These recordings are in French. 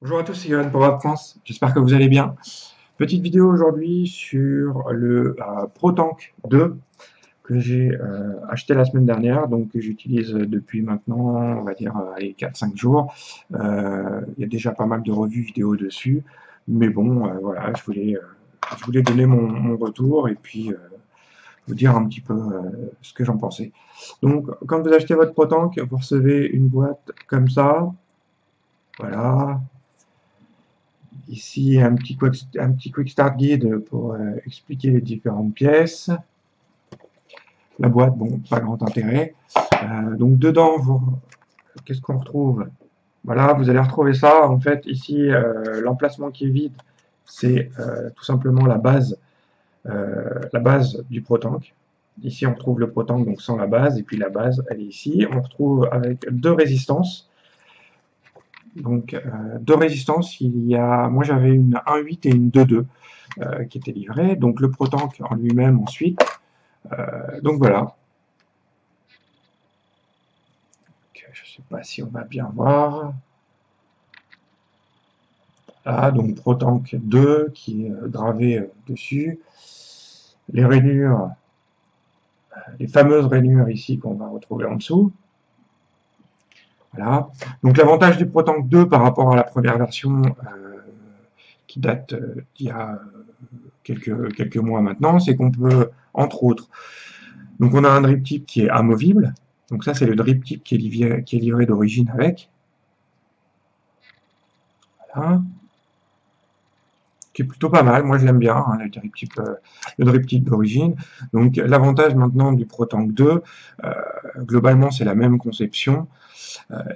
Bonjour à tous, c'est Johan pour Web France, j'espère que vous allez bien. Petite vidéo aujourd'hui sur le ProTank 2 que j'ai acheté la semaine dernière, donc que j'utilise depuis maintenant, on va dire, 4-5 jours. Il y a déjà pas mal de revues vidéo dessus, mais bon, voilà, je voulais donner mon retour et puis vous dire un petit peu ce que j'en pensais. Donc, quand vous achetez votre ProTank, vous recevez une boîte comme ça, voilà. Ici, un petit quick start guide pour expliquer les différentes pièces. La boîte, bon, pas grand intérêt. Donc dedans, qu'est-ce qu'on retrouve? Voilà, vous allez retrouver ça. En fait, ici, l'emplacement qui est vide, c'est tout simplement la base du ProTank. Ici, on retrouve le ProTank donc sans la base, et puis la base, elle est ici. On retrouve avec deux résistances. Donc, deux résistances, moi j'avais une 1.8 et une 2.2 qui étaient livrées. Donc le ProTank en lui-même ensuite. Donc voilà. Je ne sais pas si on va bien voir. Là, donc ProTank 2 qui est gravé dessus. Les rainures, les fameuses rainures ici qu'on va retrouver en dessous. Voilà. Donc l'avantage du ProTank 2 par rapport à la première version qui date d'il y a quelques mois maintenant, c'est qu'on peut, entre autres, donc on a un drip tip qui est amovible. Donc ça, c'est le drip tip qui est livré d'origine avec. Voilà. Qui est plutôt pas mal. Moi, je l'aime bien, hein, le drip tip d'origine. Donc l'avantage maintenant du ProTank 2, globalement, c'est la même conception.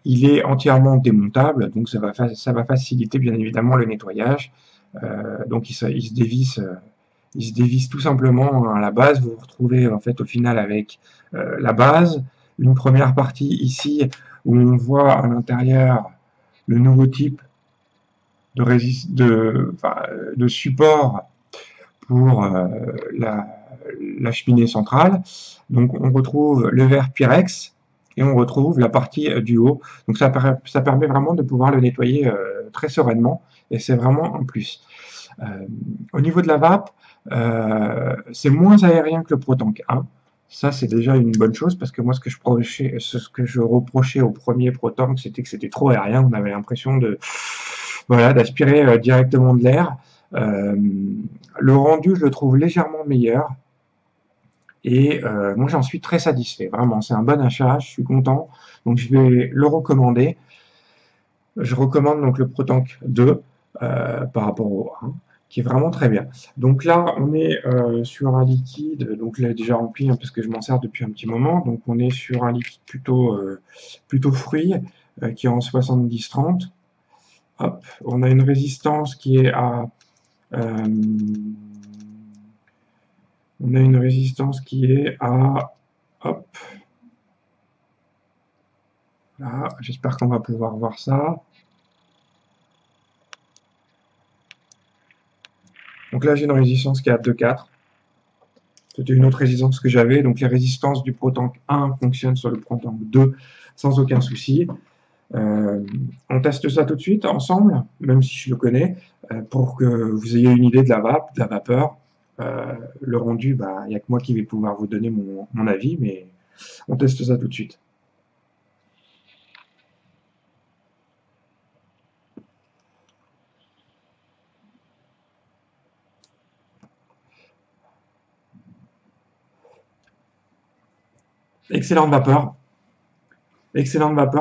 Il est entièrement démontable, donc ça va faciliter bien évidemment le nettoyage. Donc il se dévisse tout simplement à la base. Vous vous retrouvez en fait au final avec la base, une première partie ici où on voit à l'intérieur le nouveau type de support pour la cheminée centrale. Donc on retrouve le verre Pyrex et on retrouve la partie du haut. Donc ça permet vraiment de pouvoir le nettoyer très sereinement et c'est vraiment un plus. Au niveau de la vape, c'est moins aérien que le ProTank 1. Ça, c'est déjà une bonne chose parce que moi, ce que je reprochais au premier ProTank, c'était que c'était trop aérien. On avait l'impression d'aspirer directement de l'air. Le rendu, je le trouve légèrement meilleur. Et moi, j'en suis très satisfait. Vraiment, c'est un bon achat. Je suis content. Donc, je vais le recommander. Je recommande donc le ProTank 2 par rapport au 1, qui est vraiment très bien. Donc là, on est sur un liquide, donc là déjà rempli hein, parce que je m'en sers depuis un petit moment. Donc on est sur un liquide plutôt fruit qui est en 70-30. Hop, on a une résistance qui est à hop, là, j'espère qu'on va pouvoir voir ça. Donc là, j'ai une résistance qui est à 2,4. C'était une autre résistance que j'avais. Donc les résistances du ProTank 1 fonctionnent sur le ProTank 2 sans aucun souci. On teste ça tout de suite ensemble, même si je le connais, pour que vous ayez une idée de la vapeur. Le rendu, il n'y a que moi qui vais pouvoir vous donner mon avis, mais on teste ça tout de suite. Excellente vapeur,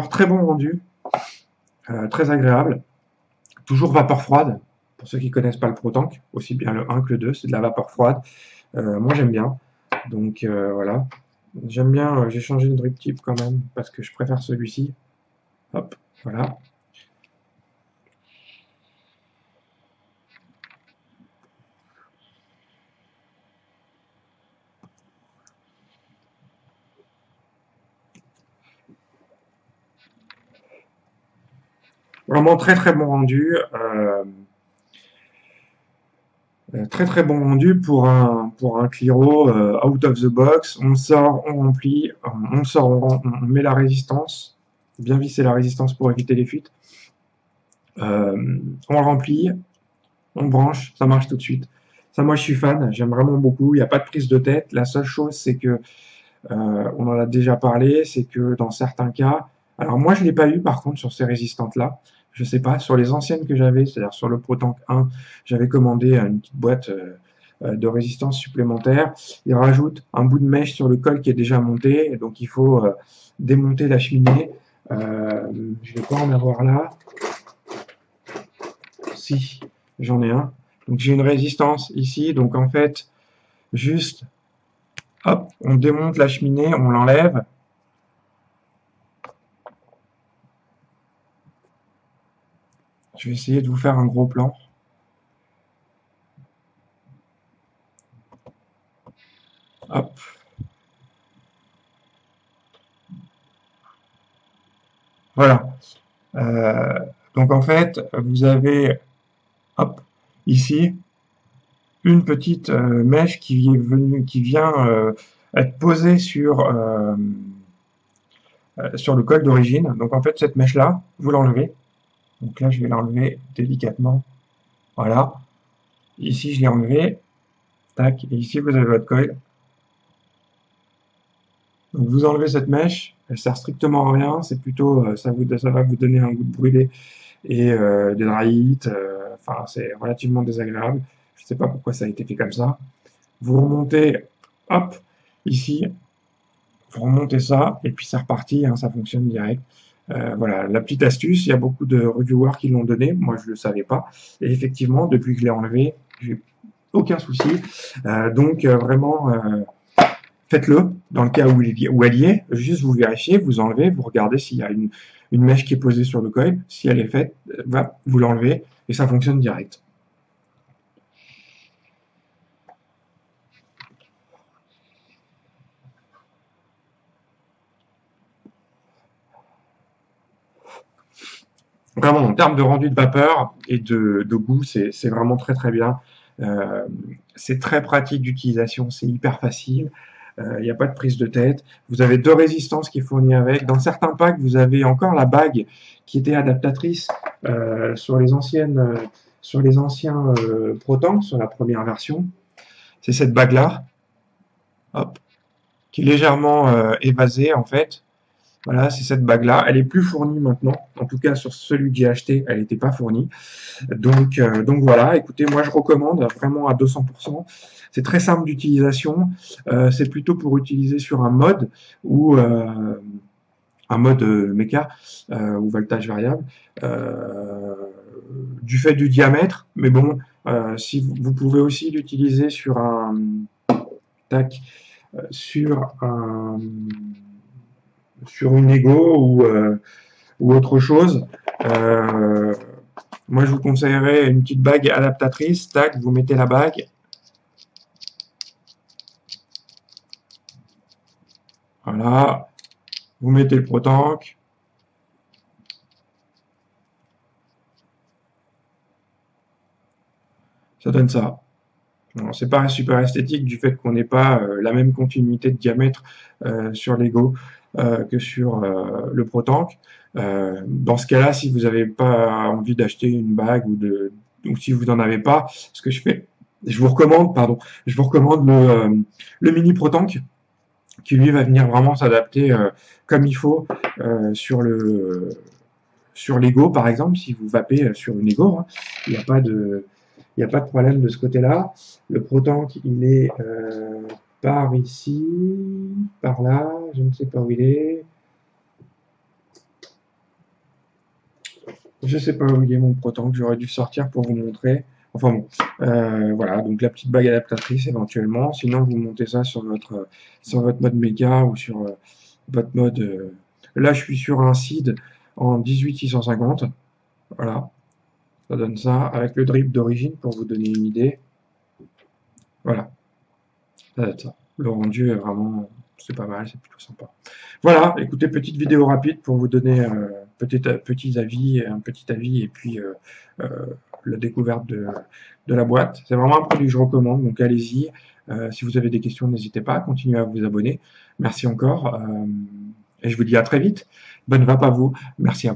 très bon rendu, très agréable. Toujours vapeur froide, pour ceux qui ne connaissent pas le ProTank, aussi bien le 1 que le 2, c'est de la vapeur froide. Moi j'aime bien, donc voilà. J'aime bien, j'ai changé de drip tip quand même, parce que je préfère celui-ci. Hop, voilà. Vraiment très très bon rendu. Très très bon rendu pour un Cliro out of the box. On sort, on remplit, on sort, on met la résistance, bien visser la résistance pour éviter les fuites. On le remplit, on branche, ça marche tout de suite. Ça, moi, je suis fan, j'aime vraiment beaucoup. Il n'y a pas de prise de tête. La seule chose, c'est que, on en a déjà parlé, c'est que dans certains cas, alors moi, je l'ai pas eu par contre sur ces résistantes-là. Je sais pas, sur les anciennes que j'avais, c'est-à-dire sur le ProTank 1, j'avais commandé une petite boîte de résistance supplémentaire. Il rajoute un bout de mèche sur le col qui est déjà monté, et donc il faut démonter la cheminée. Je vais pas en avoir là. Si, j'en ai un. Donc j'ai une résistance ici, donc en fait, juste, hop, on démonte la cheminée, on l'enlève. Je vais essayer de vous faire un gros plan. Hop. Voilà. Donc en fait, vous avez, hop, ici, une petite mèche qui est venue, qui vient être posée sur le col d'origine. Donc en fait, cette mèche-là, vous l'enlevez. Donc là, je vais l'enlever délicatement. Voilà. Ici, je l'ai enlevé. Tac. Et ici, vous avez votre coil. Donc vous enlevez cette mèche. Elle sert strictement à rien. C'est plutôt, ça va vous donner un goût de brûlé et des dry heat. Enfin, c'est relativement désagréable. Je ne sais pas pourquoi ça a été fait comme ça. Vous remontez, hop, ici, vous remontez ça, et puis c'est reparti, hein, ça fonctionne direct. Voilà, la petite astuce, il y a beaucoup de reviewers qui l'ont donné, moi je ne le savais pas, et effectivement, depuis que je l'ai enlevé, j'ai aucun souci. Donc vraiment, faites-le, dans le cas où elle y est, juste vous vérifiez, vous enlevez, vous regardez s'il y a une mèche qui est posée sur le coil, si elle est faite, vous l'enlevez, et ça fonctionne direct. Vraiment, en termes de rendu de vapeur et de goût, c'est vraiment très très bien. C'est très pratique d'utilisation, c'est hyper facile. Il n'y a pas de prise de tête. Vous avez deux résistances qui est fournies avec. Dans certains packs, vous avez encore la bague qui était adaptatrice sur les anciens ProTank, sur la première version. C'est cette bague-là, hop, qui est légèrement évasée en fait. Voilà, c'est cette bague-là. Elle est plus fournie maintenant. En tout cas, sur celui que j'ai acheté, elle n'était pas fournie. Donc voilà, écoutez, moi je recommande vraiment à 200%. C'est très simple d'utilisation. C'est plutôt pour utiliser sur un mode ou un mode méca ou voltage variable. Du fait du diamètre, mais bon, si vous pouvez aussi l'utiliser sur un tac, sur un sur une Ego ou autre chose. Moi, je vous conseillerais une petite bague adaptatrice. Tac, vous mettez la bague. Voilà. Vous mettez le ProTank. Ça donne ça. C'est pas super esthétique du fait qu'on n'ait pas la même continuité de diamètre sur l'Ego que sur le ProTank. Dans ce cas-là, si vous n'avez pas envie d'acheter une bague ou si vous n'en avez pas, ce que je fais, je vous recommande le mini ProTank qui lui va venir vraiment s'adapter comme il faut sur l'Ego par exemple. Si vous vapez sur une Ego, hein, il n'y a pas de problème de ce côté-là. Le ProTank, il est par ici, par là, je ne sais pas où il est. Je ne sais pas où il est mon ProTank, j'aurais dû sortir pour vous montrer. Enfin bon, voilà, donc la petite bague adaptatrice éventuellement. Sinon, vous montez ça sur votre mode méga ou sur votre mode. Là, je suis sur un SID en 18650. Voilà, ça donne ça avec le drip d'origine pour vous donner une idée. Voilà, ça donne ça. Le rendu est vraiment, c'est pas mal, c'est plutôt sympa. Voilà, écoutez, petite vidéo rapide pour vous donner peut-être un petit avis et puis la découverte de la boîte. C'est vraiment un produit que je recommande, donc allez-y. Si vous avez des questions, n'hésitez pas, continuez à vous abonner. Merci encore et je vous dis à très vite. Bonne vape à vous. Merci à vous.